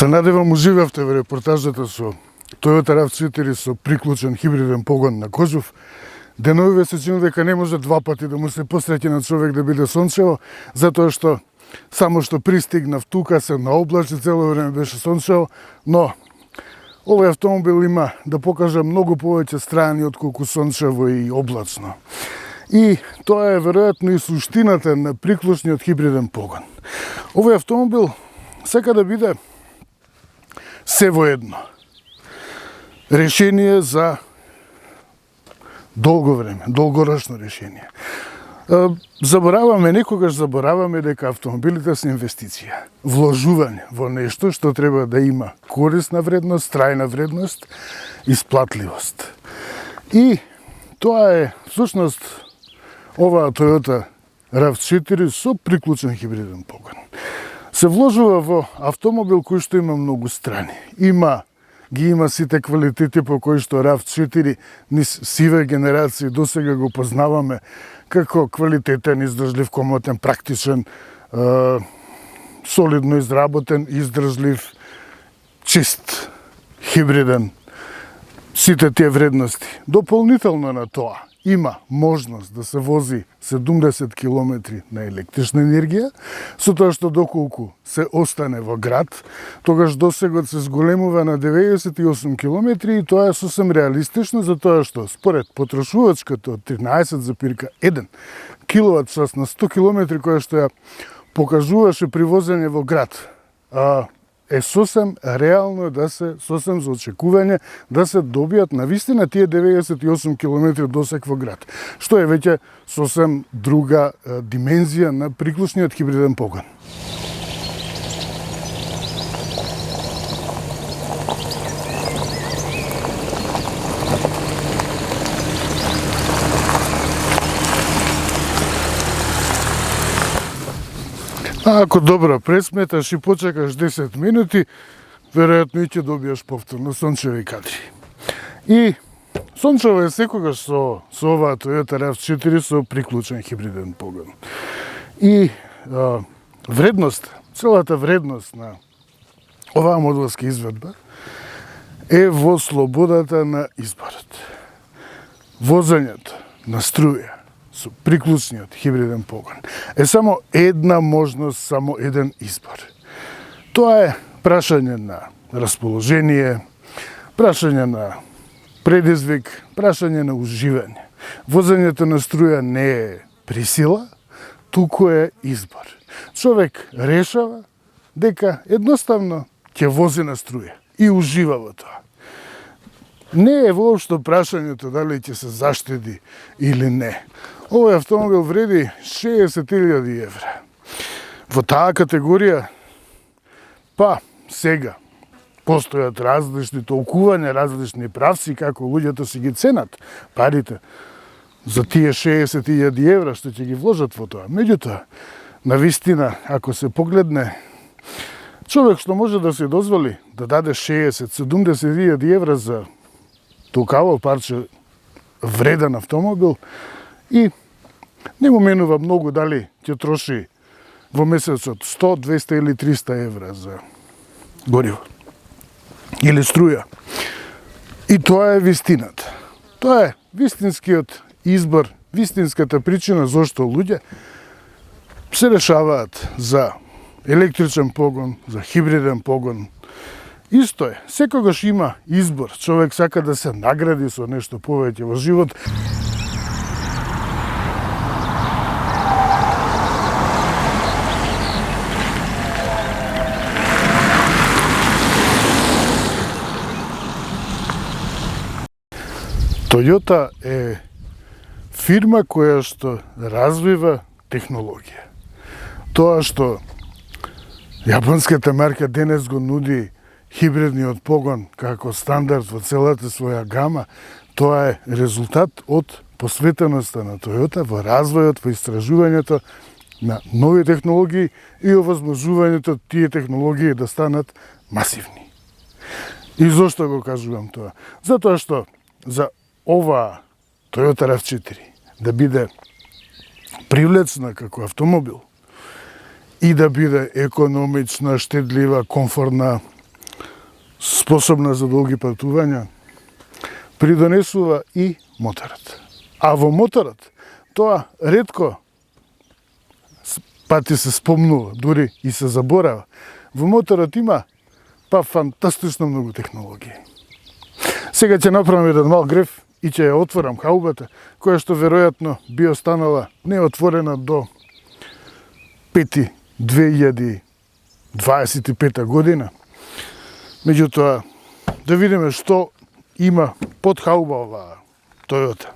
Се надевам уживавте во репортажата со Toyota RAV4 со приклучен хибриден погон на Кожув. Деновиве се чини дека не може два пати да му се посреќи на човек да биде сончево, затоа што само што пристигнав тука се наоблачи, цело време беше сончево, но овој автомобил има да покаже многу повеќе страни отколку сончево и облачно. И тоа е веројатно и суштината на приклучниот хибриден погон. Овој автомобил сека да биде се во едно. Решение за долго време, долгорочно решение. Некогаш забораваме дека автомобилите се инвестиција. Вложување во нешто што треба да има корисна вредност, трајна вредност, исплатливост. И тоа е, всушност, оваа Toyota RAV4 со приклучен хибриден погон. Се вложува во автомобил кој што има многу страни. Ги има сите квалитети по кои што RAV4 низ сиве генерации досега го познаваме како квалитетен, издржлив, комотен, практичен, солидно изработен, издржлив, чист, хибриден. Сите тие вредности. Дополнително на тоа има можност да се вози 70 км на електрична енергија, со тоа што доколку се остане во град, тогаш досегот се зголемува на 98 км и тоа е сосем реалистично, затоа што според потрошувачката од 13,1 киловат-час на 100 км која што ја покажуваше при возење во град, е сосем реално сосем за очекување да се добијат навистина тие 98 км досек во град, што е веќе сосем друга димензија на приклучниот хибриден погон. А ако добро пресметаш и почекаш 10 минути, веројатно и ќе добиеш повторно сончеви кадри. И сончево е секогаш со оваа Toyota RAV4 со приклучен хибриден погон. И целата вредност на оваа моделска изведба е во слободата на изборот. Возењето на струја со приклучниот хибриден погон е само една можност, само еден избор. Тоа е прашање на расположение, прашање на предизвик, прашање на уживање. Возењето на струја не е присила, туку е избор. Човек решава дека едноставно ќе вози на струја и ужива во тоа. Не е воопшто прашањето дали ќе се заштеди или не. Овој автомобил вреди 60.000 евра. Во таа категорија, сега, постојат различни толкувања, различни правци како луѓето си ги ценат парите за тие 60.000 евра што ќе ги вложат во тоа. Меѓутоа, навистина, ако се погледне, човек што може да се дозволи да даде 60-70.000 евра за толкаво парче вреден автомобил, и не му менува многу дали ќе троши во месецот 100, 200 или 300 евра за гориво или струја. И тоа е вистината. Тоа е вистинскиот избор, вистинската причина зошто луѓе се решаваат за електричен погон, за хибриден погон. Исто е, секогаш има избор. Човек сака да се награди со нешто повеќе во живот. Toyota е фирма која што развива технологија. Тоа што јапонската марка денес го нуди хибридниот погон како стандард во целата своја гама, тоа е резултат од посветеноста на Toyota во развојот, во истражувањето на нови технологии и овозможувањето тие технологии да станат масивни. И зошто го кажувам тоа? Затоа што за оваа Toyota RAV4 да биде привлечна како автомобил и да биде економична, штедлива, комфортна, способна за долги патувања, придонесува и моторот. А во моторот, тоа ретко пати се спомнува, дури и се заборава. Во моторот има фантастично многу технологии. Сега ќе направам еден мал греф и ќе ја отворам хаубата, која што веројатно би останала неотворена до 2025 година. Меѓутоа, да видиме што има под хауба оваа Toyota.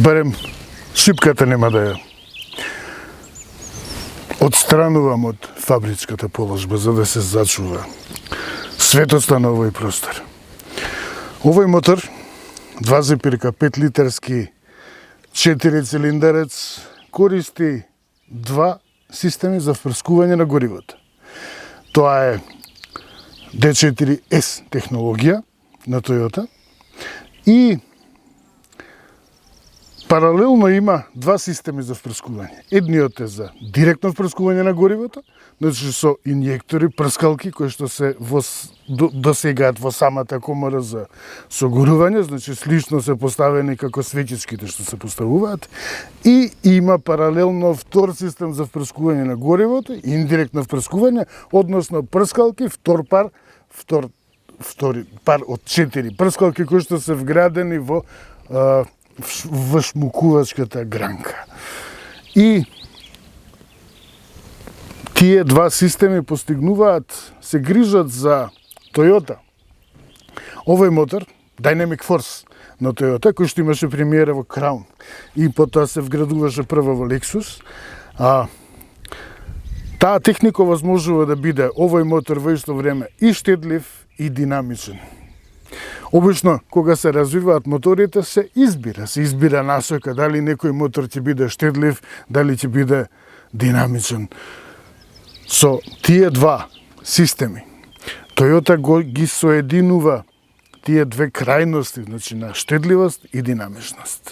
Барем шипката нема да ја отстранувам од фабричката положба, за да се зачува светоста на овој простор. Овој мотор, 2,5 литарски 4 цилиндарец, користи два системи за впрскување на горивото. Тоа е D4S технологија на Toyota и паралелно има два системи за впрскување. Едниот е за директно впрскување на горивото, значи со инјектори, прскалки кои што се досегаат во самата комора за согорување, значи слично се поставени како свечичките што се поставуваат, и има паралелно втор систем за впрскување на горивото, индиректно впрскување, односно прскалки, втори пар од 4 прскалки кои што се вградени во шмукувачката гранка. И тие два системи постигнуваат, се грижат за Toyota. Овој мотор, Dynamic Force на Toyota, кој што имаше премиера во Crown и потоа се вградуваше прво во Lexus, таа техника возможува да биде овој мотор во исто време и штедлив и динамичен. Обично, кога се развиваат моторите, се избира насока, дали некој мотор ќе биде штедлив, дали ќе биде динамичен. Со тие два системи, Toyota ги соединува тие две крајности, значи на штедливост и динамичност.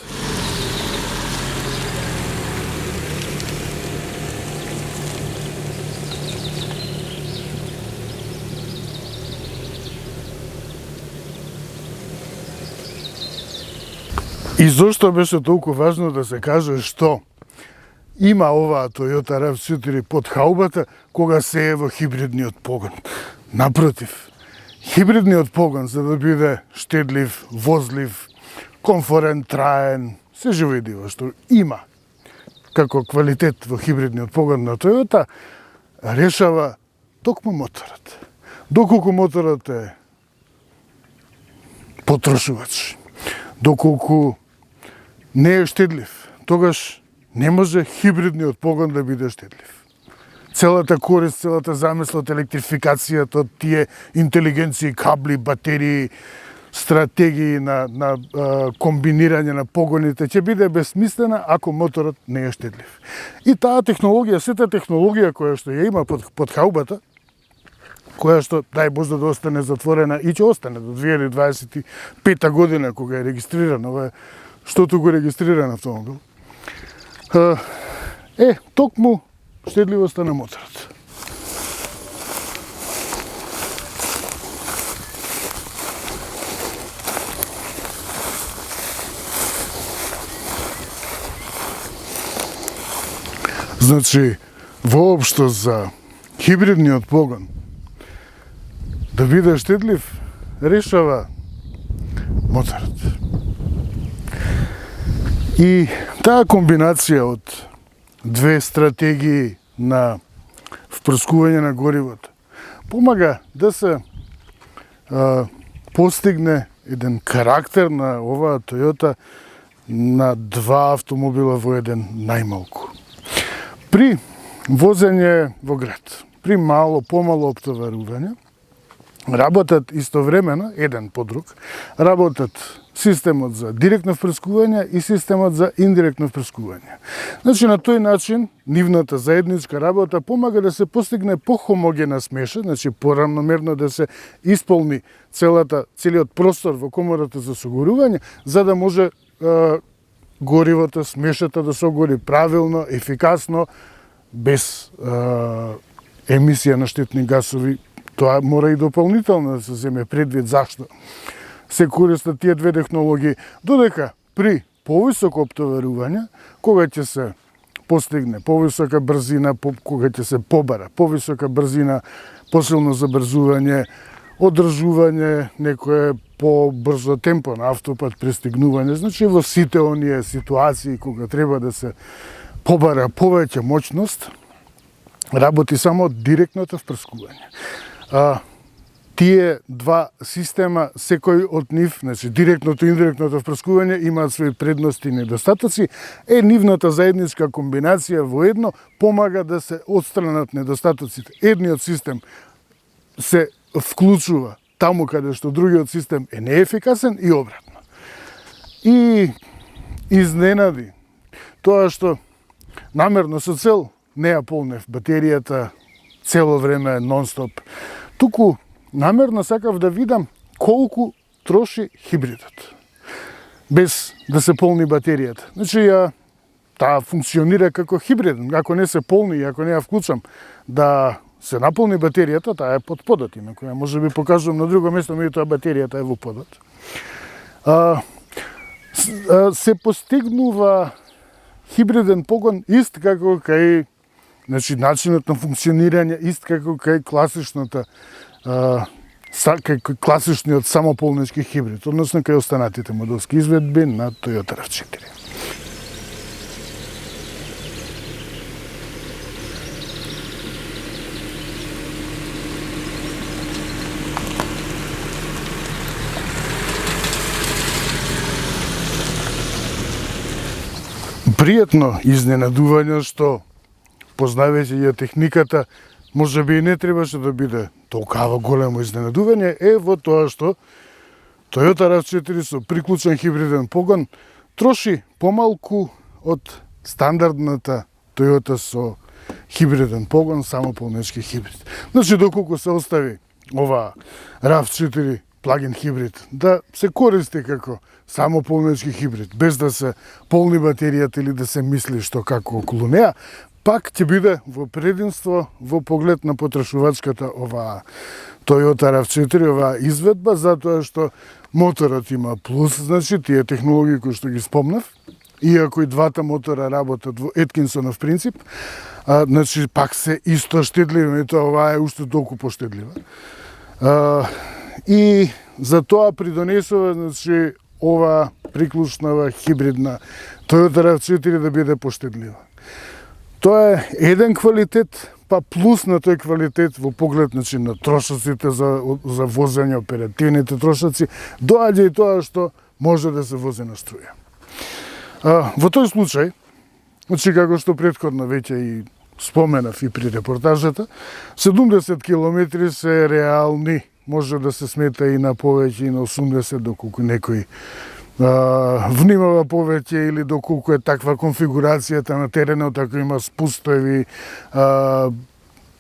И зошто беше толку важно да се каже што има оваа Toyota RAV4 под хаубата кога се е во хибридниот погон? Напротив, хибридниот погон, за да биде штедлив, возлив, комфорен, траен, се живо и диво што има како квалитет во хибридниот погон на Toyota, решава токму моторот. Доколку моторот е потрошувач, доколку не е штедлив, тогаш не може хибридниот погон да биде штедлив. Целата корист, целата замисла од електрификацијата, од тие интелигенции, кабли, батерии, стратегии на комбинирање на погоните ќе биде безсмислена ако моторот не е штедлив. И таа технологија, сета технологија која што ја има под хаубата, која што дај Боже да остане затворена и ќе остане до 2025 година кога е регистриран ова штото го регистриран автомобил, е токму штедливоста на моторот. Значи, воопшто за хибридниот погон да биде штедлив, решава моторот. И таа комбинација од две стратегии на впрскување на горивото помага да се постигне еден карактер на оваа Toyota на два автомобила во еден најмалку. При возење во град, при помало оптоварување, работат истовремено, еден по друг, работат системот за директно впрскување и системот за индиректно впрскување. Значи, на тој начин, нивната заедничка работа помага да се постигне похомогена смеша, значи порамномерно да се исполни целиот простор во комората за согорување, за да може горивото, смешата да се огори правилно, ефикасно, без емисија на штетни гасови. Тоа мора и дополнително да се земе предвид зашто се користат тие две технологии, додека при повисоко оптоварување, кога ќе се постигне повисока брзина, кога ќе се побара повисока брзина, посилно забрзување, одржување некое побрзо темпо на автопат, пристигнување, значи во сите оние ситуации кога треба да се побара повеќе моќност, работи само директното впрскување. Тие два система, секој од нив, значи директното и индиректното впрскување, имаат своји предности и недостатоци, нивната заедничка комбинација во едно помага да се отстранат недостатоците. Едниот систем се вклучува таму каде што другиот систем е неефикасен и обратно. И изненади тоа што намерно со цел не ја полнев батеријата цело време нон-стоп, туку намерно сакав да видам колку троши хибридот, без да се полни батеријата. Значи, таа функционира како хибриден. Ако не се полни и ако не ја вклучам да се наполни батеријата, таа е под подот, инаку ја може би покажувам на друго место, меѓутоа батеријата е во подот. Се постигнува хибриден погон ист како кај, значи, начинот на функционирање ист како кај класичната кај класичниот самополнички хибрид, односно кај останатите моделски изведби на Toyota RAV4. Пријатно изненадување што, познавајќи ја техниката, може би и не требаше да биде толкава големо изненадување, во тоа што Toyota RAV4 со приклучен хибриден погон троши помалку од стандардната Toyota со хибриден погон, самополнечки хибрид. Значи, доколку се остави ова RAV4 плагин хибрид да се користи како самополнечки хибрид, без да се полни батеријата или да се мисли што како околу неа, пак ќе биде во прединство во поглед на потрошувачката ова Toyota RAV4, оваа изведба, затоа што моторот има плюс, значи тие технологии кои што ги спомнав, иако и двата мотора работат во Еткинсонов принцип, значи пак се исто штедливи, тоа оваа е уште толку поштедлива. И за тоа придонесува, значи, ова приклучнава хибридна Toyota RAV4 да биде поштедлива. Тоа е еден квалитет, па плюс на тој квалитет во поглед, значи, на трошоците за возење, оперативните трошоци, доаѓа и тоа што може да се вози на струја. Во тој случај, значи, како што претходно веќе и споменав и при репортажата, 70 км се реални, може да се смета и на повеќе, и на 80, доколку некој внимава повеќе или доколку е таква конфигурацијата на теренот, ако има спустови,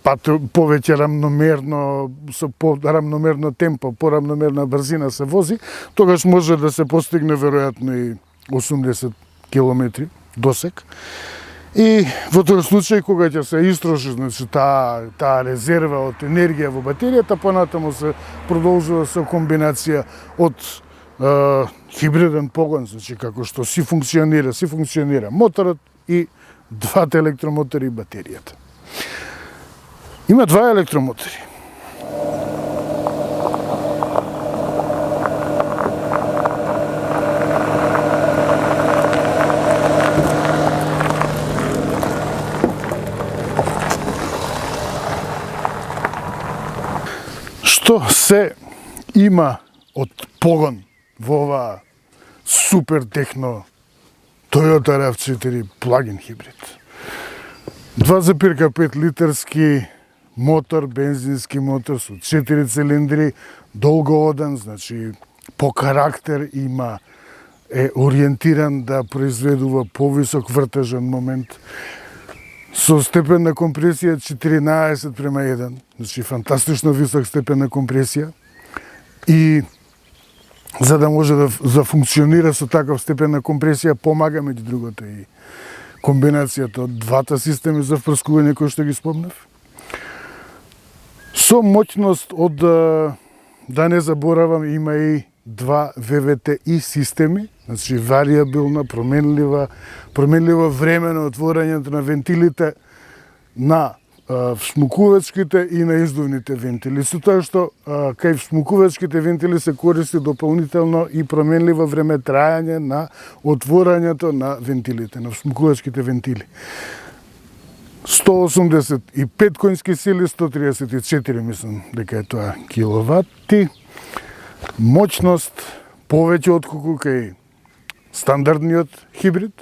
повеќе рамномерно, со по-рамномерно темпо, по-рамномерна брзина се вози, тогаш може да се постигне веројатно и 80 км досек. И во тој случај, кога ќе се истроши, значи, таа резерва од енергија во батеријата, понатаму се продолжува со комбинација од хибриден погон, значи, како што си функционира моторот и двата електромотори и батеријата. Има два електромотори. Што се има од погон во оваа супер техно Toyota RAV4 плагин хибрид? 2,5 литерски мотор, бензински мотор со 4 цилиндри, долгоодан, значи по карактер е ориентиран да произведува повисок вртежен момент, со степен на компресија 14:1, значи фантастично висок степен на компресија, и за да може да функционира со таков степен на компресија, помага меѓу другото и комбинацијата од двата системи за впрскување кои што ги спомнав. Со моќност од, да не заборавам, има и два ВВТИ системи, значи варијабилна, променливо време на отворањето на вентилите на всмукувачките и на издувните вентили. Со тоа што кај всмукувачките вентили се користи дополнително и променливо време трајање на отворањето на вентилите, на всмукувачките вентили. 185 конски сили, 134 мислам дека е тоа киловати. Моќност повеќе отколку кај стандардниот хибрид.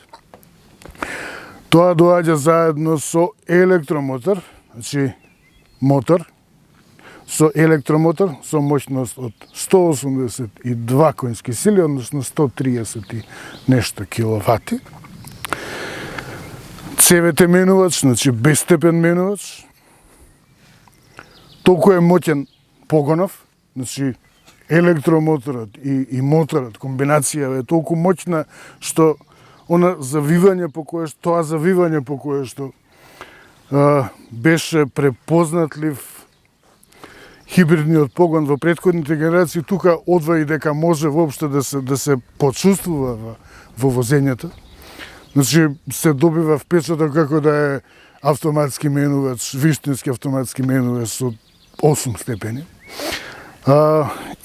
Тоа доаѓа заедно со електромотор, значи мотор со електромотор со моќност од 182 конски сили, односно 130 и нешто киловати. CVT менувач, значи безстепен менувач. Толку е моќен погонов, значи електромоторот и моторот, комбинација е толку моќна што тоа завивање по кое што беше препознатлив хибридниот погон во претходните генерации, тука одваи дека може воопшто да се почувствува во возењето. Значи се добива впечаток како да е автоматски менувач, вистински автоматски менувач со 8 степени.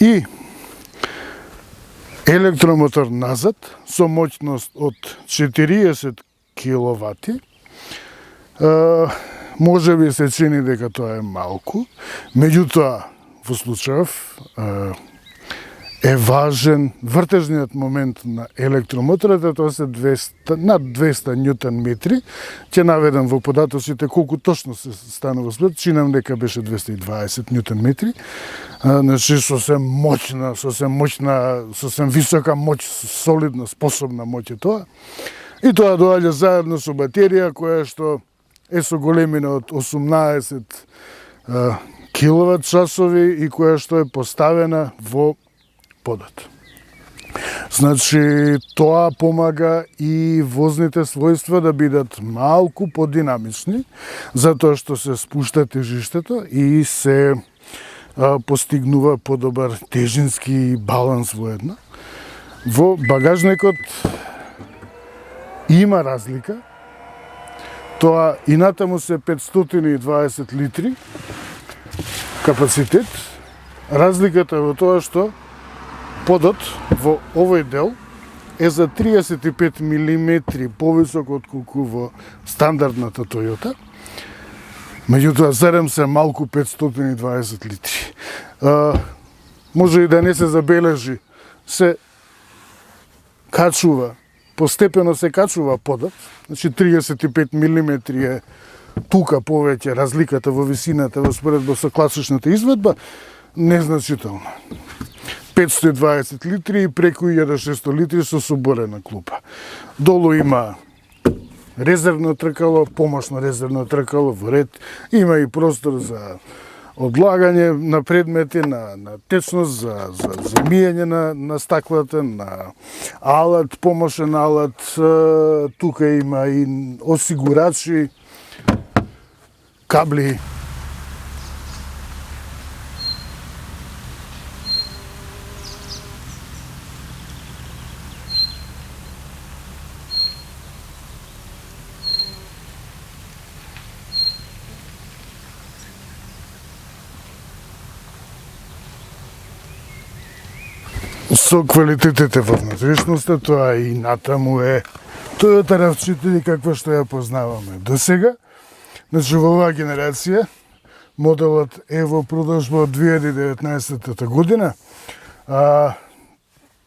И електромотор назад со моќност од 40 киловати. Може би се чини дека тоа е малку, меѓутоа во случајов е важен вртежниот момент на електромоторот, тоа се над 200 ньютон метри. Ќе наведам во податоците колку точно се станува спред, чинам дека беше 220 ньютон метри. Значи сосем моќна, сосем висока моќ, солидна, способна моќ е тоа. И тоа доаѓа заедно со батерија која што е со големина од 18 киловат часови и која што е поставена во подот. Значи, тоа помага и возните својства да бидат малку подинамични, затоа што се спушта тежиштето и се постигнува подобар тежински баланс воедно. Во багажникот има разлика. Тоа и натаму се 520 литри капацитет. Разликата е во тоа што подот во овој дел е за 35 милиметри повисок отколку во стандардната Toyota. Меѓутоа, зарем се малку 520 литри. Може и да не се забележи, се качува, постепено се качува подот, значи 35 милиметри е тука повеќе разликата во висината во споредба со класичната изведба, незначително. 520 литри и преку 1600 литри со соборена клупа. Долу има резервно тркало, помошно резервно тркало во ред. Има и простор за одлагање на предмети, на течност, за мијање на стаклата, на алат, помошен алат. Тука има и осигурачи, кабли. Со квалитетите во внатрешноста, тоа и натаму е Toyota RAV4 каква што ја познаваме до сега. Значи, во оваа генерација, моделот е во продажба од 2019 година.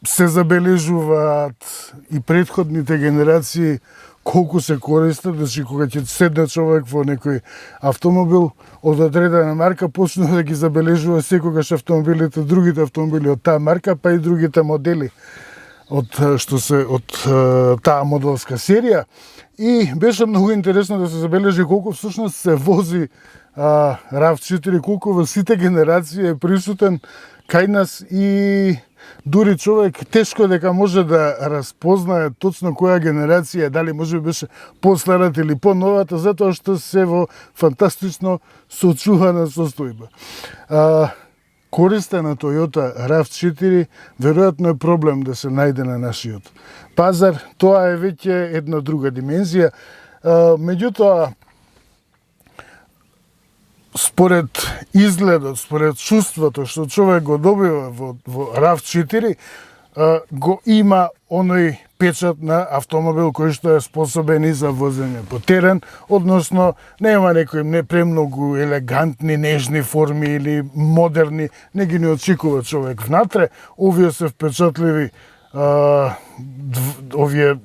Се забележуваат и претходните генерации колку се користат, значи кога ќе седне човек во некој автомобил од одредена марка, почнува да ги забележува секогаш автомобилите, другите автомобили од таа марка, па и другите модели од таа моделска серија. И беше многу интересно да се забележи колку всушност се вози RAV4 колку во сите генерации е присутен кај нас и дури човек тешко дека може да разпознае точно која генерација, дали може би беше постарата или поновата, затоа што се во фантастично сочувана состојба. Користа на Toyota RAV4 веројатно е проблем да се најде на нашиот пазар. Тоа е веќе една друга димензија. Меѓутоа, според изгледот, според чувството што човек го добива во RAV4, го има оној печат на автомобил кој што е способен и за возење по терен, односно нема некои не премногу елегантни, нежни форми или модерни, не ги не очекува човек внатре. Овие се впечатливи, овие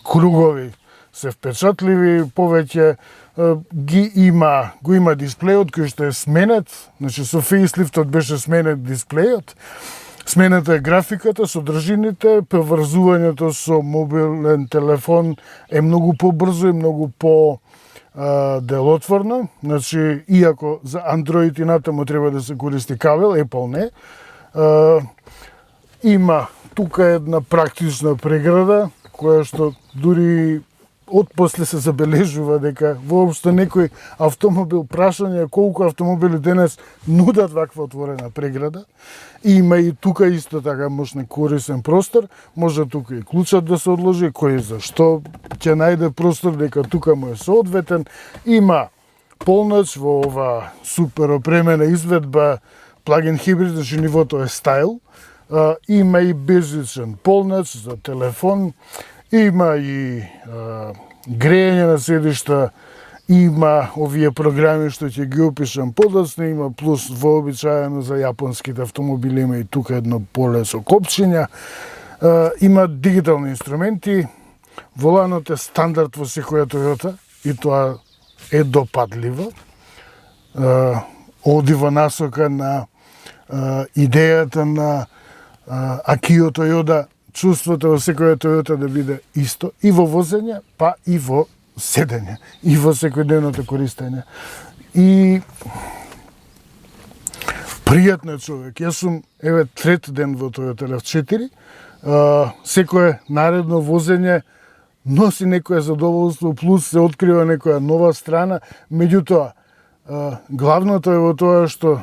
кругови се впечатливи, повеќе го има дисплејот кој што е сменет, значи со фейслифтот беше сменет дисплејот, смената е графиката, содржините, поврзувањето со мобилен телефон е многу побрзо и многу по делотворно, значи иако за Android и натаму треба да се користи кабел, Apple не. Има тука една практична преграда која што дури отпосле се забележува дека воопшто некој автомобил, прашање колку автомобили денес нудат ваква отворена преграда. Има и тука исто така мощен корисен простор, може тука и клучат да се одложи, кој зашто ќе најде простор дека тука му е соодветен. Има полноч во ова супер опремена изведба плагин хибрид, значи нивото е стайл. Има и безжичен полноч за телефон. Има и грејање на седишта, има овие програми што ќе ги опишам подоцна, има плюс вообичаено за јапонските автомобили, има и тука едно поле со копчиња, има дигитални инструменти, воланот е стандард во секоја Toyota и тоа е допадливо. Оди во насока на идејата на Акио Toyota, чувството во секоја Toyota да биде исто и во возење, па и во седење, и во секојдневното користење. И пријатно е човек. Јас сум трет ден во Toyota RAV4. Секое наредно возење носи некое задоволство, плюс се открива некоја нова страна. Меѓутоа, главното е во тоа што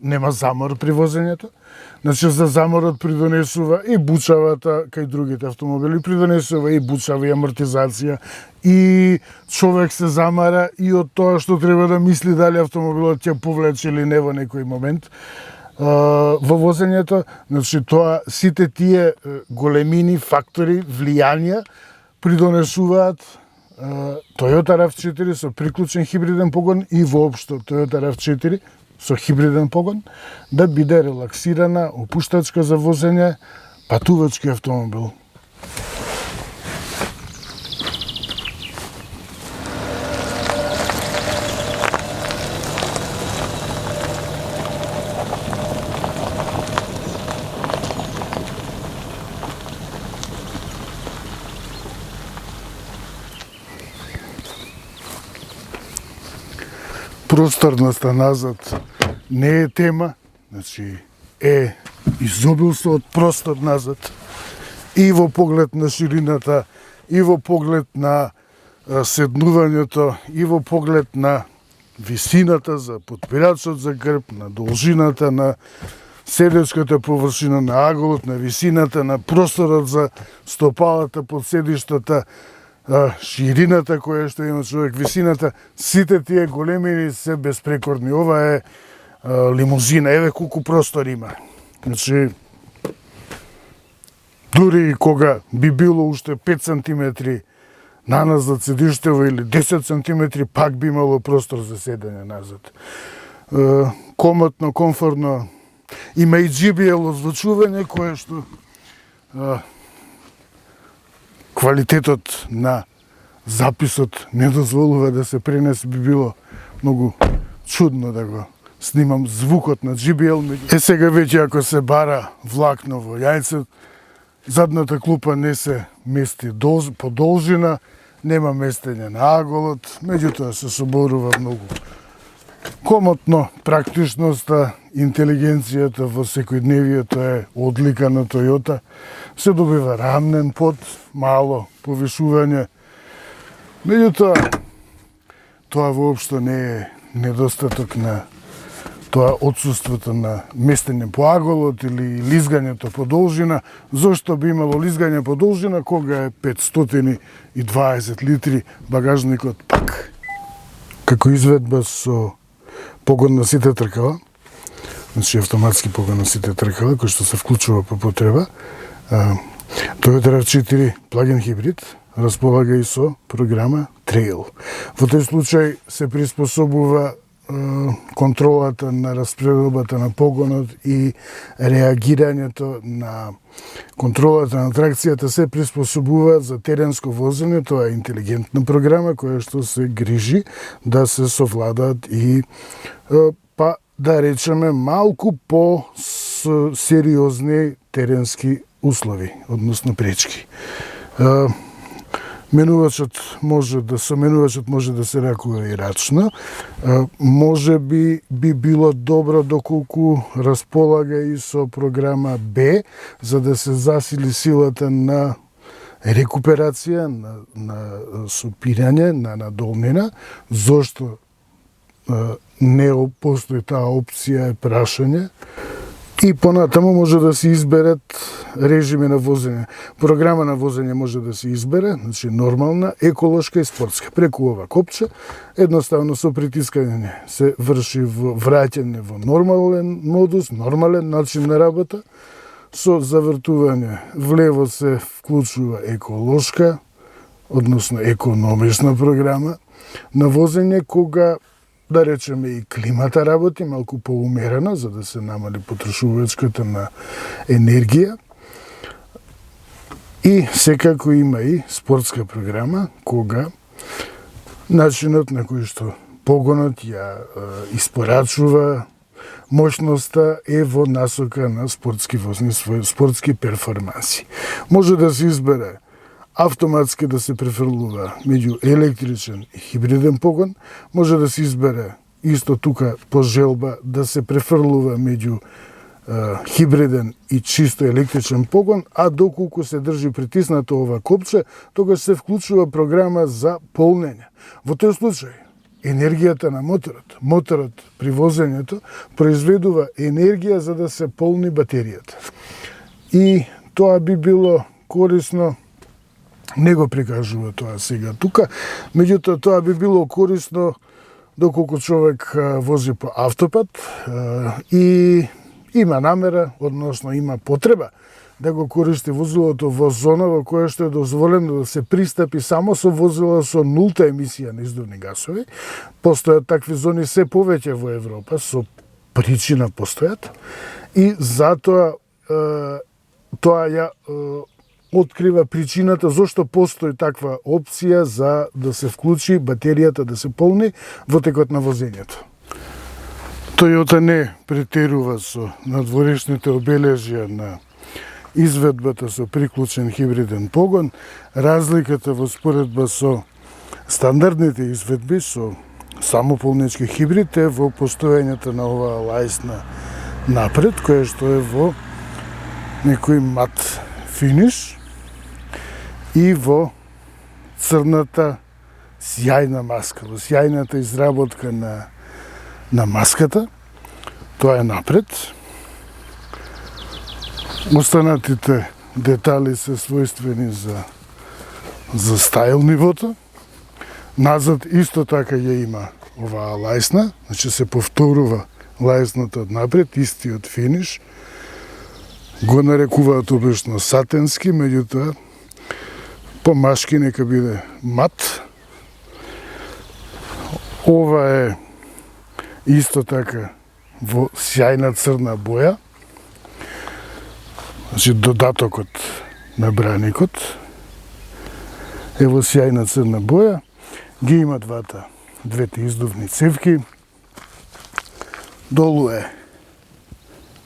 нема замор при возењето. Значи, за заморот придонесува и бучавата кај другите автомобили, придонесува и бучава и амортизација, и човек се замара и од тоа што треба да мисли дали автомобилот ќе повлече или не во некој момент во возењето. Значи, тоа, сите тие големини фактори, влијанија, придонесуваат Toyota RAV4 со приклучен хибриден погон и воопшто Toyota RAV4 со хибриден погон да биде релаксирана, опуштачка за возење, патувачки автомобил. Просторноста назад не е тема, значи е изобилство од простор назад и во поглед на ширината, и во поглед на седнувањето, и во поглед на висината за подпирачот за грб, на должината на седечката површина, на аголот, на висината, на просторот за стопалата под седиштата, ширината која што има човек, висината, сите тие големини се безпрекорни. Ова е лимузина, еве колку простор има. Значи, дури и кога би било уште 5 сантиметри наназад седиштево или 10 сантиметри, пак би имало простор за седење назад. Комотно, комфортно. Има и JBL озвучување кое што квалитетот на записот не дозволува да се пренесе, би било многу чудно да го снимам звукот на JBL. Сега веќе ако се бара влакно во јајце, задната клупа не се мести по должина, нема местење на аголот, меѓутоа се соборува многу комотно. Практичноста, интелигенцијата во секојдневието е одлика на Toyota. Се добива рамнен под, мало повишување. Меѓутоа, тоа воопшто не е недостаток на тоа отсуството на местење по аголот или лизгањето по должина. Зошто би имало лизгање по должина кога е 520 литри багажникот пак? Како изведба со погон на сите тркала, значи автоматски погон на сите тркала, кој што се вклучува по потреба, Toyota RAV4 плагин хибрид располага и со програма Trail. Во тој случај се приспособува контролата на распределбата на погонот и реагирањето на контролата на тракцијата се приспособува за теренско возење. Тоа е интелигентна програма која што се грижи да се совладаат и па да речеме малку по сериозни теренски услови, односно пречки. Менувачот може да се ракува и рачно. Може би било добро доколку располага и со програма Б, за да се засили силата на рекуперација, на сопирање, на надолнина. Зошто не постои таа опција е прашање. И понатаму може да се изберат режими на возење. Програма на возење може да се избере, значи нормална, еколошка и спортска. Преку ова копче, едноставно со притискање се врши враќање во нормален модус, нормален начин на работа. Со завртување влево се вклучува еколошка, односно економична програма на возење, кога да речеме и климата работи малку поумерено, за да се намали потрошувачката на енергија. И секако има и спортска програма, кога начинот на кој што погонот ја испорачува мощноста е во насока на спортски возни, спортски перформанси. Може да се избере автоматски да се префрлува меѓу електричен и хибриден погон, може да се избере исто тука по желба да се префрлува меѓу хибриден и чисто електричен погон, а доколку се држи притиснато ова копче, тогаш се вклучува програма за полнење. Во тој случај, енергијата на моторот при возењето произведува енергија за да се полни батеријата. И тоа би било корисно. Не го прикажува тоа сега тука, меѓутоа тоа би било корисно доколку човек вози по автопат и има намера, односно има потреба да го користи возилото во зона во која што е дозволено да се пристапи само со возила со нулта емисија на издувни гасови. Постојат такви зони се повеќе во Европа, со причина постојат, и затоа тоа ја открива причината зошто постои таква опција за да се вклучи батеријата да се полни во текот на возењето. Toyota не претерува со надворешните обележја на изведбата со приклучен хибриден погон. Разликата во споредба со стандардните изведби со самополнички хибрид е во постоењето на оваа лајсна напред, која што е во некој мат финиш и во црната сјајна маска, во сјајната изработка на маската. Тоа е напред. Останатите детали се својствени за стайл нивото. Назад исто така ја има оваа лајсна, значи се повторува лајсната од напред, истиот финиш. Го нарекуваат обично сатенски, меѓутоа помашки нека биде мат. Ова е исто така во сјајна црна боја. Значи додатокот на браникот е во сјајна црна боја. Ги има двете издувни цевки. Долу е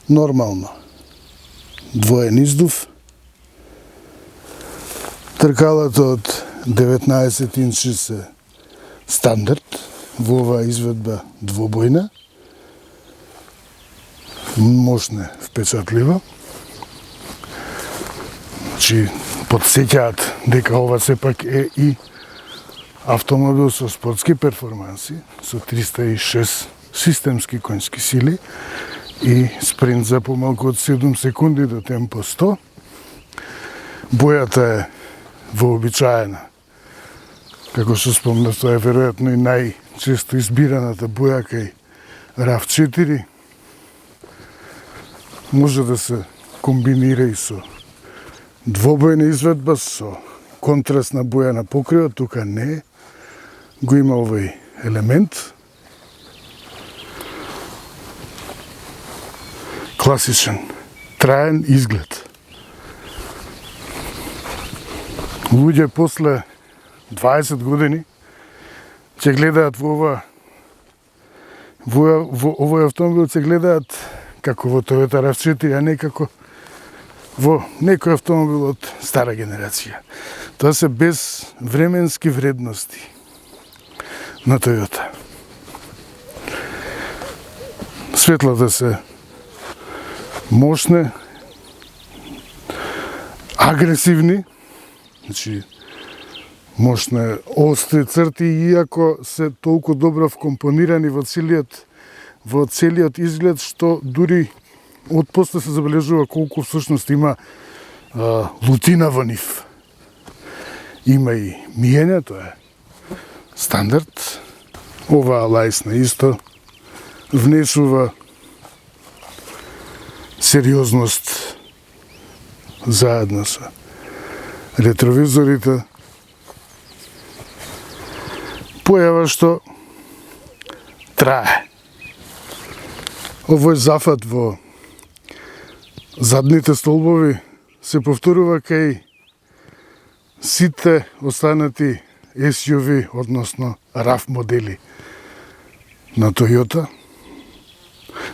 нормално двоен издув. Тркалата од 19 инчи се стандард, во оваа изведба двобојна, мощна, впечатливо. Значи, подсеќаат дека ова сепак е и автомобил со спортски перформанси, со 306 системски конски сили и спринт за помалку од 7 секунди до темпо 100. Бојата е вообичаена. Како што спомнав, тоа е веројатно и најчесто избираната боја кај RAV4. Може да се комбинира и со двобојна изведба, со контрастна боја на покривот, тука не го има овој елемент. Класичен, траен изглед. Луѓе после 20 години ќе гледаат во овој автомобил, ќе гледаат како во Toyota RAV4, а не како во некој автомобил од стара генерација. Тоа се безвременски вредности на Toyota. Светлата се мощни, агресивни, значи мощни остри црти, иако се толку добро вкомпонирани во целиот изглед, што дури отпосле се забележува колку всушност има лутина во нив. Има и миење, тоа е стандард. Оваа лајсна исто внесува сериозност заедно со ретровизорите. Појава што трае. Овој зафат во задните столбови се повторува кај сите останати SUV, односно RAV модели на Toyota.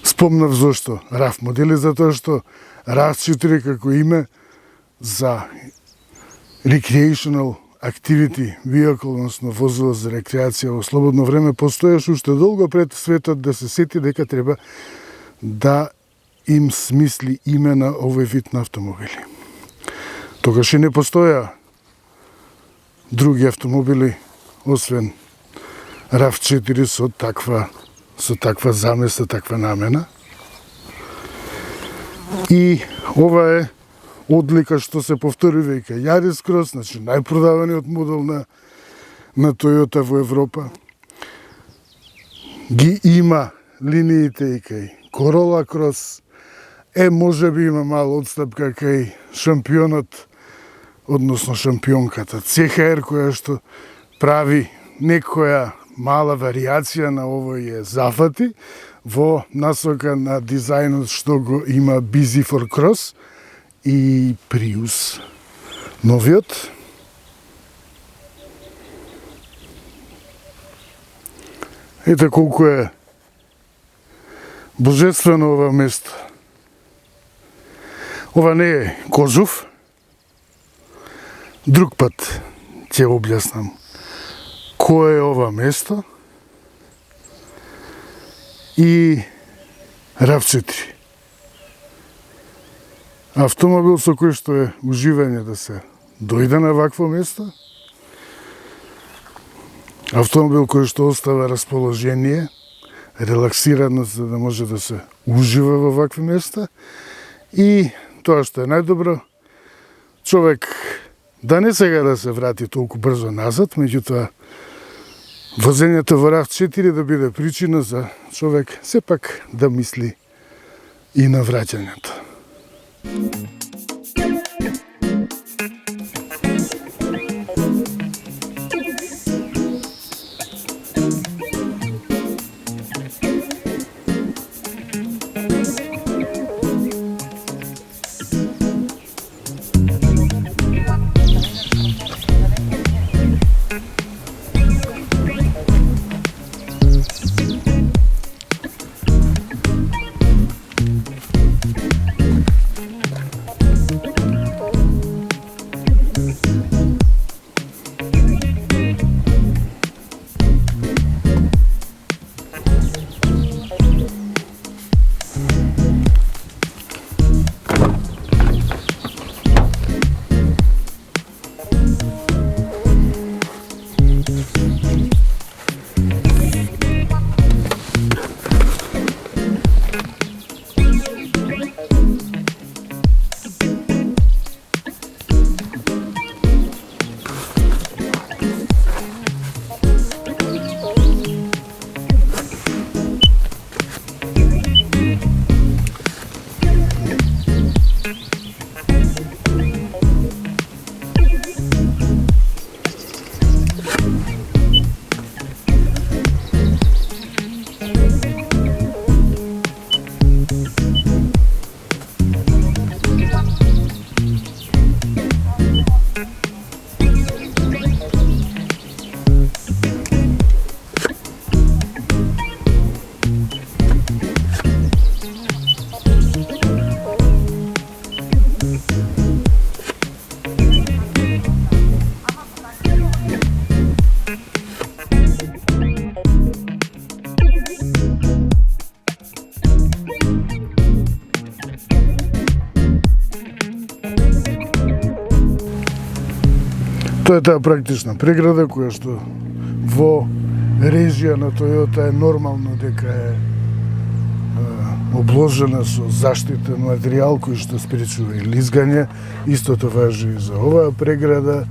Спомнав зошто RAV модели, затоа што RAV4 како име за recreational activity vehicle, односно возило за рекреација во слободно време, постоеше уште долго пред светот да се сети дека треба да им смисли име на овој вид на автомобили. Тогаш и не постоја други автомобили освен RAV4 со таква замеса, таква намена. И ова е одлика што се повторува и кај Yaris Cross, значи најпродаваниот модел на Toyota во Европа. Ги има линиите и кај Corolla Cross. Може би има мала отстапка кај шампионот, односно шампионката CHR, која што прави некоја мала варијација на овој зафати во насока на дизајнот што го има BZ4 Cross и Prius новиот. Ете колку е божествено ова место. Ова не е Кожув. Друг пат ќе објаснам кој е ова место и RAV4. Автомобил со кој што е уживање да се дојде на вакво место. Автомобил кој што остава расположение, релаксираност за да може да се ужива во вакви места. И тоа што е најдобро, човек да не сега да се врати толку брзо назад, меѓутоа возењето во RAV4 да биде причина за човек сепак да мисли и на враќањето. Тоа е таа практична преграда која што во режија на Toyota е нормално дека е обложена со заштитен материјал кој што спречува и лизгање. Истото важи и за оваа преграда.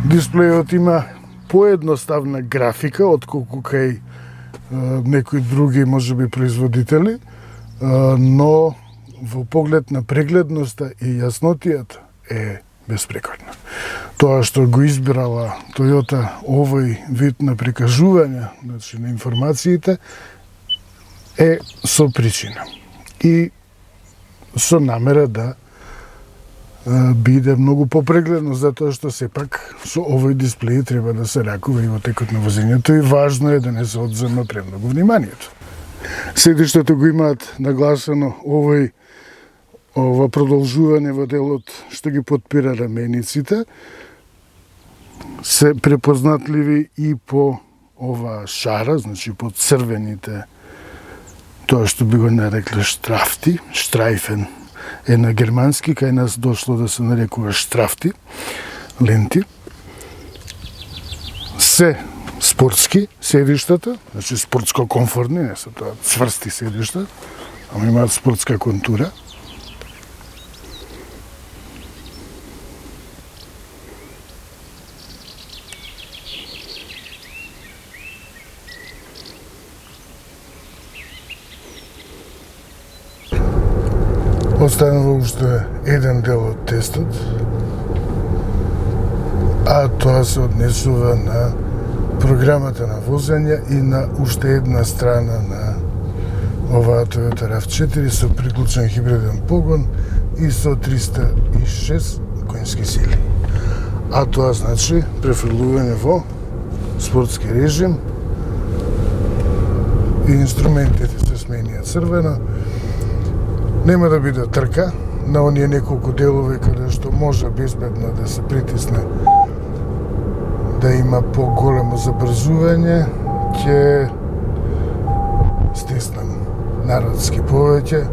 Дисплејот има поедноставна графика отколку кај некои други можеби производители, но во поглед на прегледноста и јаснотијата е безпрекорна. Тоа што го избирала Toyota овој вид на прикажување, значи на информациите, е со причина и со намера да биде многу попрегледно, затоа што сепак со овој дисплеј треба да се ракува и во текот на возењето и важно е да не се одзема премногу вниманието. Седиштето го имаат нагласено ова продолжување во делот што ги потпира рамениците, се препознатливи и по ова шара, значи по црвените, тоа што би го нарекле штрафти, штрайфен е на германски, кај нас дошло да се нарекува штрафти, ленти. Се спортски седиштата, значи спортско комфортни, не се тоа цврсти седишта, ама имаат спортска контура. Останува уште еден дел од тестот, а тоа се однесува на програмата на возење и на уште една страна на оваа Toyota RAV4 со приклучен хибриден погон и со 306 конски сили. А тоа значи префрлување во спортски режим и инструментите се сменија црвено. Нема да биде трка на оние неколку делови каде што може безбедно да се притисне да има поголемо забрзување, ќе стиснам народски повеќе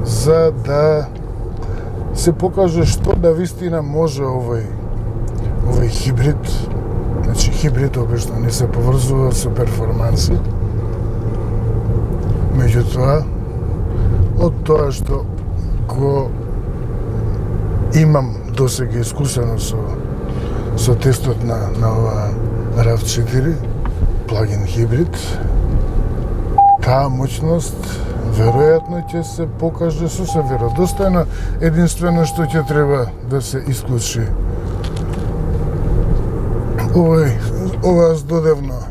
за да се покаже што да вистина може овој хибрид. Значи хибрид обично не се поврзува со перформанси. Меѓутоа, од тоа што го имам досега искусено со тестот на оваа RAV4 плагин хибрид, таа моќност веројатно ќе се покаже сосем веродостојно. Единствено што ќе треба да се исклучи ова здодевно,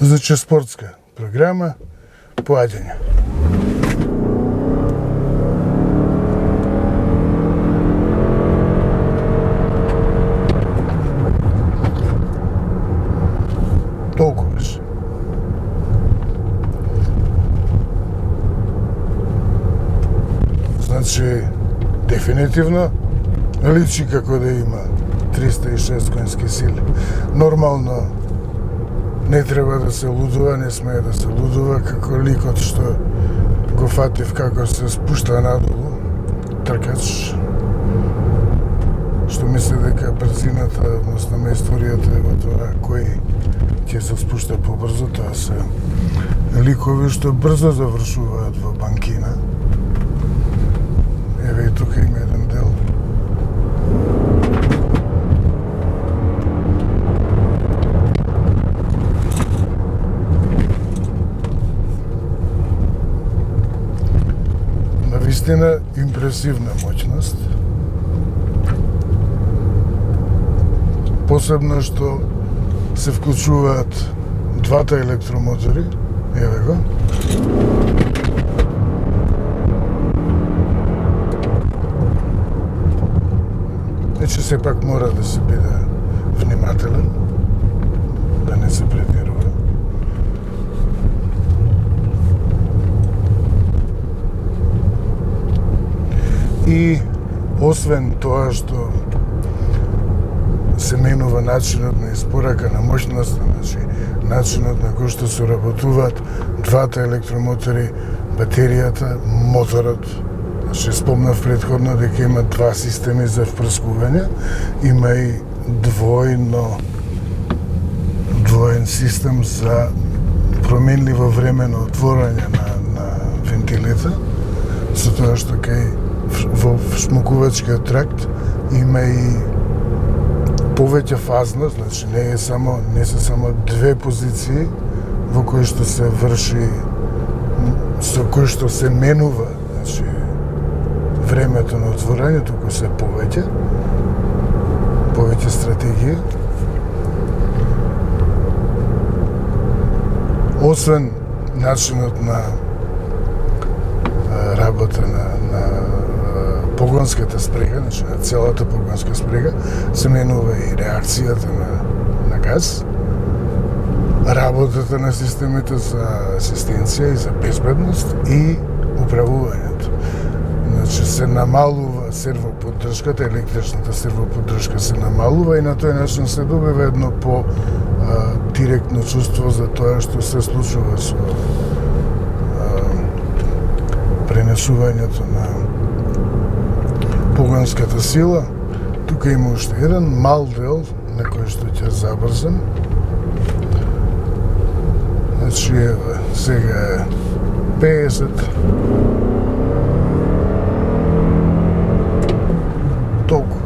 значи спортска програма поаѓање. Толку беше. Значи, дефинитивно личи како да има 306 конски сили. Нормално не треба да се лудува, не смее да се лудува, како ликот што го фатив како се спушта надолу, тркач, што мисли дека брзината, односно мејсторијата е во тоа кој ќе се спушта побрзо. Тоа се ликови што брзо завршуваат во банкина. Еве и тука има еден дел. Навистина импресивна моќност. Посебно што се вклучуваат двата електромотори. Еве го. Значи сепак мора да се биде внимателен, да не се претерува. И освен тоа што се менува начинот на испорака на моќност, значи начинот на кој што се работуваат двата електромотори, батеријата, моторот, Ше спомнав предходно дека има два системи за впрскување, има и двоен систем за променливо времено отворање на вентилите, со тоа што во смокувачкиот тракт има и повеќе фазно, значи не се само две позиции во кои што се врши, со кои што се менува, значи времето на отворање, туку се повеќе стратегии. Освен начинот на работа на погонската спрега, значи на целата погонска спрега, се менува и реакцијата на газ, работата на системите за асистенција и за безбедност и управувањето. Значи се намалува сервоподдршката, електричната сервоподдршка се намалува и на тој начин се добива едно директно чувство за тоа што се случува со пренесувањето на погонската сила. Тука има уште еден мал дел на кој што ќе забрзам. Значи, сега е 50. Толку.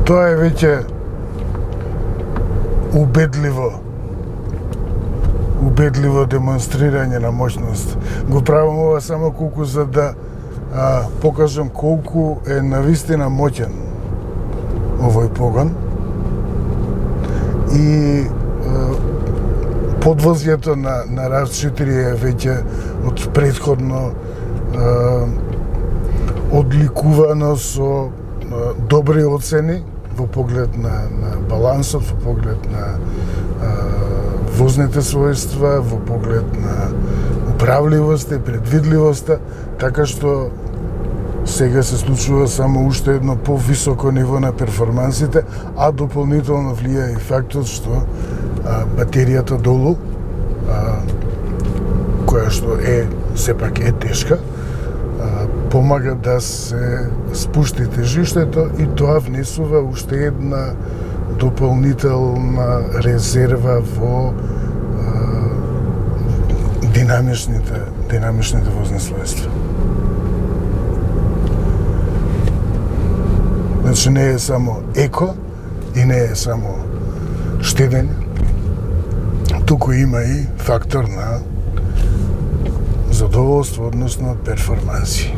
Тоа е веќе убедливо демонстрирање на моќност. Го правам ова само колку за да покажам колку е навистина моќен овој погон. И подвозјето на RAV4 е веќе од претходно одликувано со добри оцени во поглед на балансот, во поглед на возните својства, во поглед на управливоста и предвидливоста, така што сега се случува само уште едно повисоко ниво на перформансите, а дополнително влија и фактот што батеријата долу, која што сепак е тешка, помага да се спушти тежиштето и тоа внесува уште една дополнителна резерва во динамичните возни својства. Значи не е само еко и не е само штедење, туку има и фактор на задоволство, односно перформанси.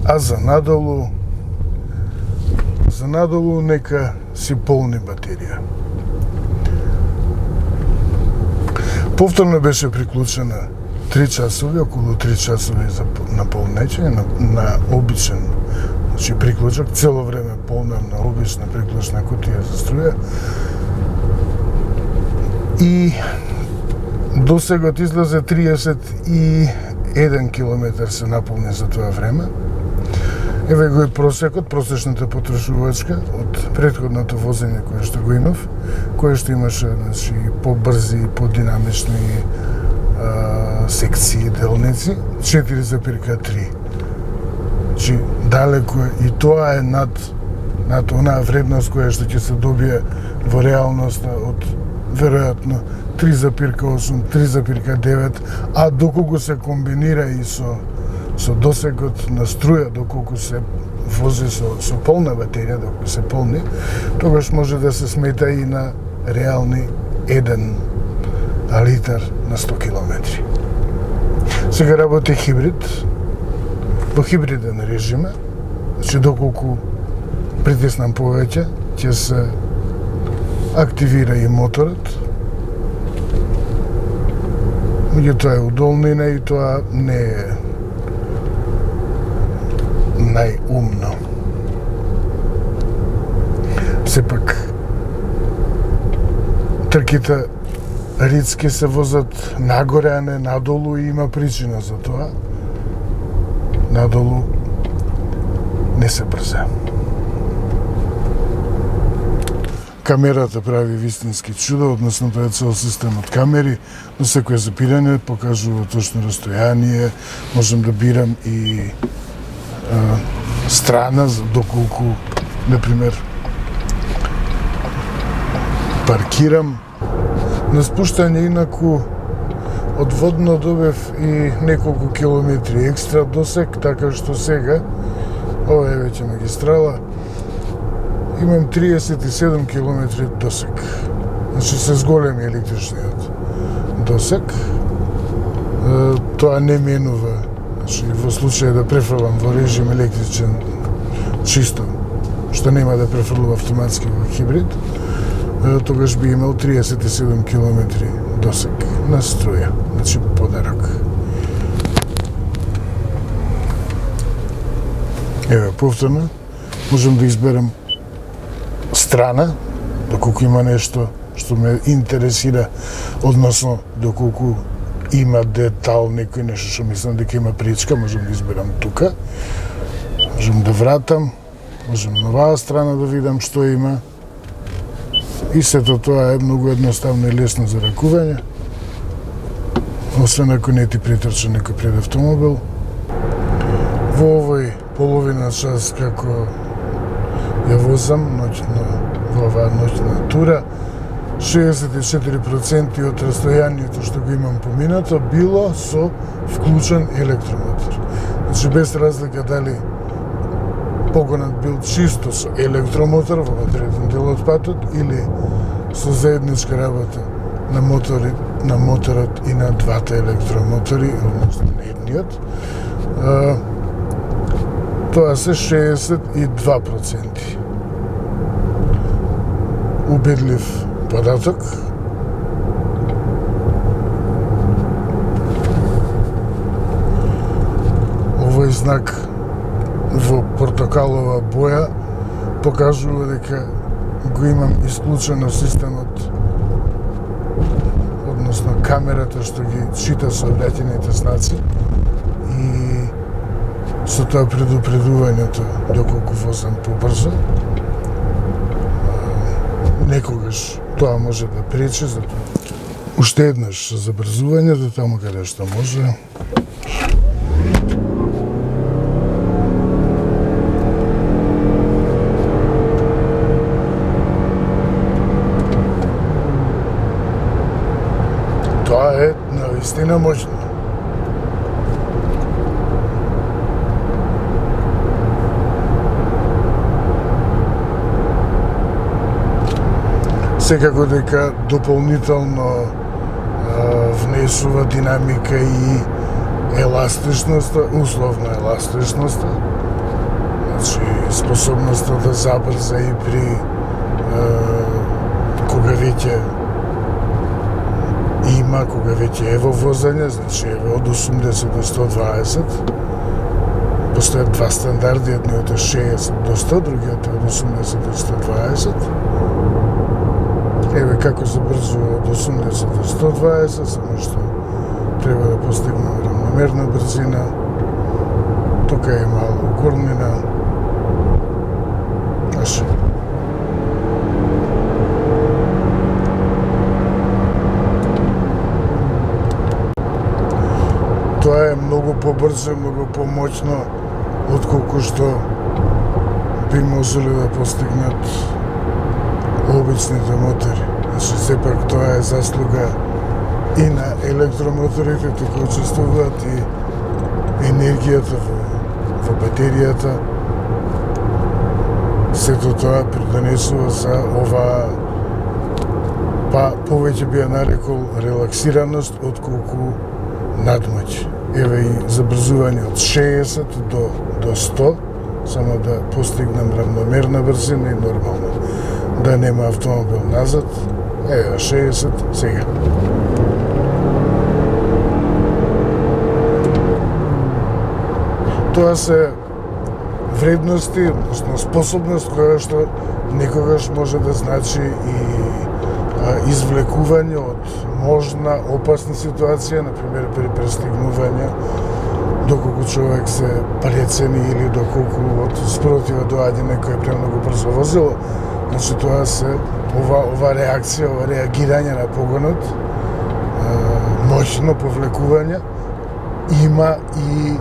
А за надолу нека си полни батерија. Повторно беше приклучена 3 часови, околу 3 часови за наполнење на обичен, значи приклучок, цело време полнен на обична приклучна кутија за струја. И досегот излезе 31 километар се наполни за тоа време. Еве го и просекот, просечната потрошувачка од претходното возење кое што го имав, кое што имаше, значи, побрзи и подинамични секции делници, 4,3. Значи, далеко и тоа е над онаа вредност која што ќе се добие во реалноста од веројатно 3,8, 3,9, а доколку се комбинира и со досегот на струја, доколку се вози со полна батерија, доколку се полни, тогаш може да се смета и на реални 1 литар на 100 километри. Сега работи хибрид, во хибриден режим, значи доколку притиснам повеќе, ќе се активира и моторот. Меѓутоа е удолнина и тоа не е најумно. Сепак, трките рицке се возат нагоре, а не надолу и има причина за тоа. Надолу не се брзе. Камерата прави вистински чудо, односно тоа е цел систем од камери, но секој запирање покажува точно растојание, можам да бирам и страна за доколку, например, паркирам. На спуштање инаку од водно добив и неколку километри екстра досек, така што сега, ова е веќе магистрала, имам 37 километри досек. Значи се зголеми електричниот досек. Тоа не менува. Значи во случај да префрлам во режим електричен чисто, што нема да префрлува автоматски во хибрид, тогаш би имал 37 километри досек на струја. Значи подарок. Еве, повторно, можам да изберам страна, доколку има нешто што ме интересира, односно доколку има детал, некој нешто што мислам дека има пречка, можам да изберам тука. Можам да вратам, можам на оваа страна да видам што има. И сето тоа е многу едноставно и лесно за ракување. Освен ако не ти претрча некој пред автомобил. Во овој половина час како ја возам ноќно, во оваа ноќна тура, 64% од растојанието што го имам поминато било со вклучен електромотор. Значи без разлика дали погонот бил чисто со електромотор во внатреден дел од патот или со заедничка работа на моторот и на двата електромотори, односно на едниот, тоа се 62%. Убедлив податок. Овој знак во портокалова боја покажува дека го имам исклучено системот, односно камерата што ги чита сообраќајните знаци и со тоа предупредувањето доколку возам побрзо. Некогаш тоа може да пречи, затоа уште еднаш со забрзувањето таму каде што може. Тоа е навистина моќно. Секако дека дополнително внесува динамика и еластичноста, условно еластичноста, значи способноста да забрза и при кога веќе има, кога веќе е во возење, значи еве од 80 до 120. Постојат два стандарди, едниот е 60 до 100, другиот е од 80 до 120. Еве како забрзува од 80 до 120, само што треба да постигнем равномерна брзина. Тука е мало горнина. Значи, тоа е многу побрзо и многу помоќно отколку што би можеле да постигнат обичните мотори. Значи, сепак тоа е заслуга и на електромоторите, тука учествуваат и енергијата во батеријата. Сето тоа придонесува за оваа, па повеќе би ја нарекол релаксираност отколку надмоќ. Еве и забрзување од 60 до 100, само да постигнем равномерна брзина и нормално да нема автомобил назад. Еве 60 сега. Тоа се вредности, односно способност која што некогаш може да значи и извлекување од можна опасна ситуација, например при пристигнување, доколку човек се прецени или доколку од спротива доаѓа некој премногу брзо возило, значи тоа се ова реакција, ова реагирање на погонот, моќно повлекување, има и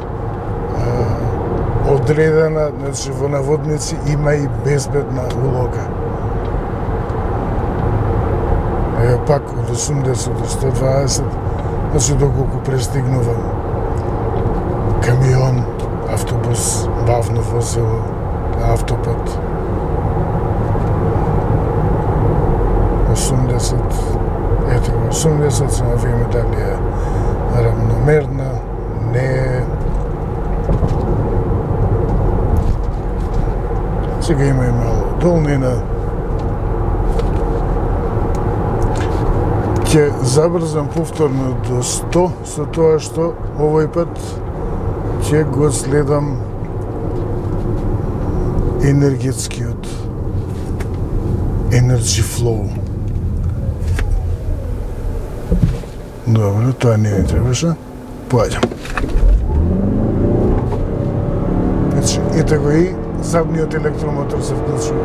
одредена, значи во наводници има и безбедна улога. Пак од 80 до 120, значи доколку пристигнува камион, автобус, бавно возило на автопат, 80, ето 80, се не видиме дали е равномерна, не е. Сега има и мало долнина. Ќе забрзам повторно до 100 со тоа што овој пат ќе го следам енергетскиот energy flow. Добро, тоа не ми требаше. Поаѓам. Значи, ете го и задниот електромотор се вклучува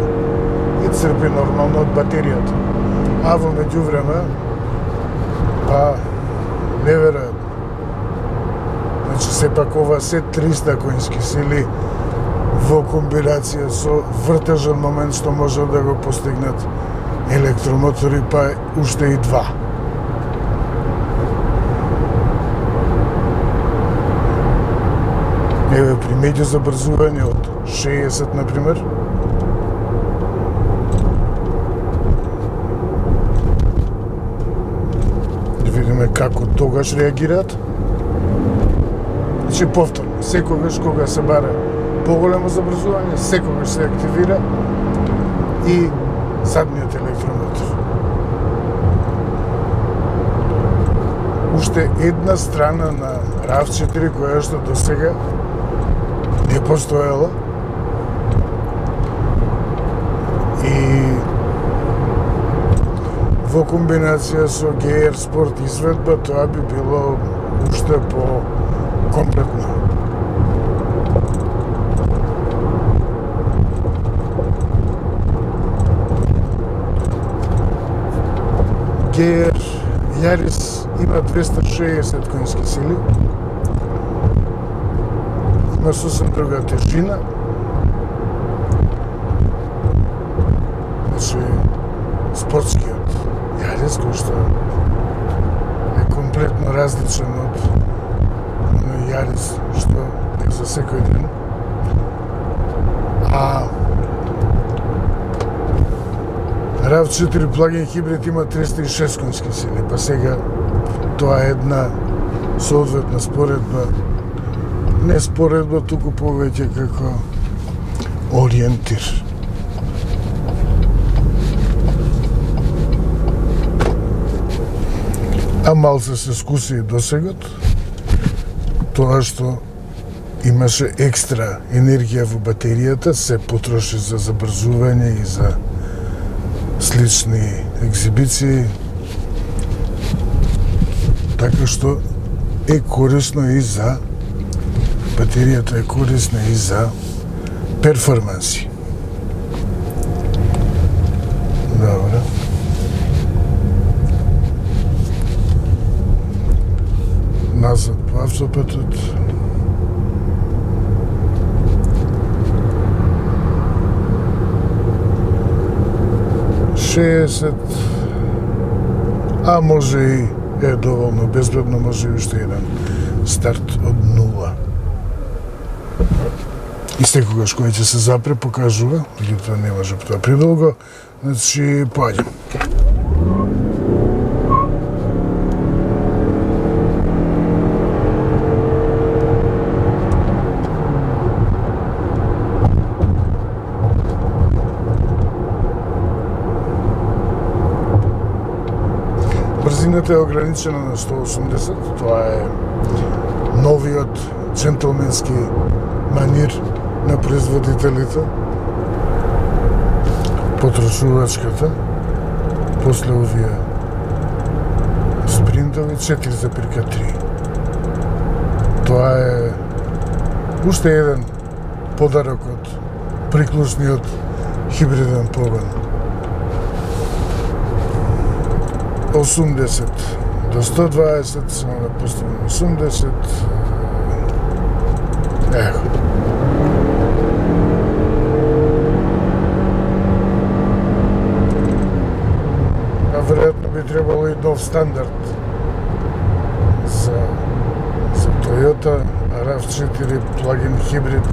и црпи нормално од батеријата. А во меѓувреме, неверојатно. Значи, сепак ова се 300 конски сили во комбинација со вртежен момент што може да го постигнат електромотори, па уште и 2. Еве при меѓу забрзување од 60, например, да видиме како тогаш реагираат. Значи, повторно, секогаш кога се баре поголемо забрзување, секогаш се активира и задниот електромотор. Уште една страна на RAV4 која што досега не постоела и во комбинација со GR Sport изведба тоа би било уште по комплетно. GR Yaris има 260 конски сили, има сосем друга тежина, значи спортскиот Yaris, кој што е комплетно различен од Yaris што е за секој ден. А RAV4 плагин хибрид има 306 конски сили, па сега тоа е една соодветна споредба, не споредба, туку повеќе како ориентир. А малце се скуси и досегот, тоа што имаше екстра енергија во батеријата, се потроши за забрзување и за слични екзибиции, така што е корисно и за батеријата, е корисна и за перформанси. Добро. Назад по автопатот. А може и е доволно безбедно, може и уште еден старт од нула. И секогаш кој ќе се запре покажува, меѓутоа не може тоа предолго, значи поаѓам. Брзината е ограничена на 180, тоа е новиот джентлменски манир на производителите. Потрошувачката, после овие литови 4,3. Тоа е уште еден подарок од приклучниот хибриден погон. 80 до 120, само да поставим 80. Ехо. А веројатно би требало и нов стандард за Toyota RAV4 плагин хибрид